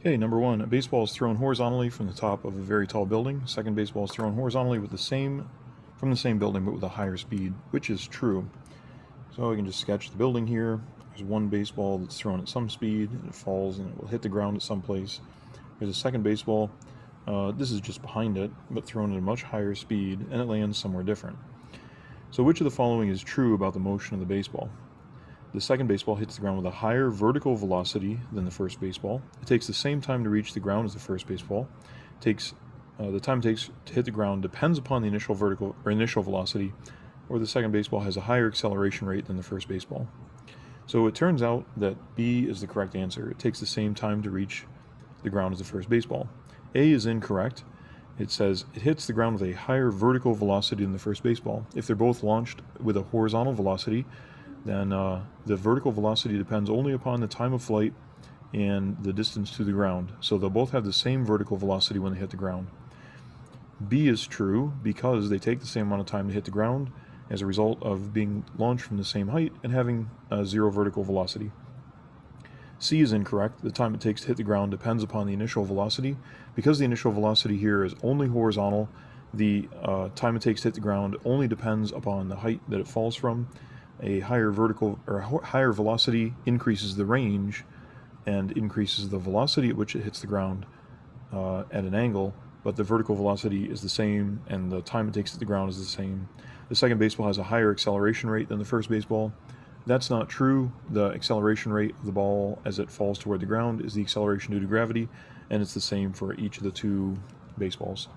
Okay, number one, a baseball is thrown horizontally from the top of a very tall building. Second baseball is thrown horizontally from the same building but with a higher speed, which is true. So we can just sketch the building here. There's one baseball that's thrown at some speed, and it falls and it will hit the ground at some place. There's a second baseball. This is just behind it, but thrown at a much higher speed, and it lands somewhere different. So which of the following is true about the motion of the baseball? The second baseball hits the ground with a higher vertical velocity than the first baseball. It takes the same time to reach the ground as the first baseball. The time it takes to hit the ground depends upon the initial velocity, or the second baseball has a higher acceleration rate than the first baseball. So it turns out that B is the correct answer. It takes the same time to reach the ground as the first baseball. A is incorrect. It says it hits the ground with a higher vertical velocity than the first baseball. If they're both launched with a horizontal velocity, then the vertical velocity depends only upon the time of flight and the distance to the ground. So they'll both have the same vertical velocity when they hit the ground. B is true because they take the same amount of time to hit the ground as a result of being launched from the same height and having zero vertical velocity. C is incorrect. The time it takes to hit the ground depends upon the initial velocity. Because the initial velocity here is only horizontal, the time it takes to hit the ground only depends upon the height that it falls from. A higher higher velocity increases the range and increases the velocity at which it hits the ground at an angle, but the vertical velocity is the same and the time it takes to hit the ground is the same. The second baseball has a higher acceleration rate than the first baseball. That's not true. The acceleration rate of the ball as it falls toward the ground is the acceleration due to gravity, and it's the same for each of the two baseballs.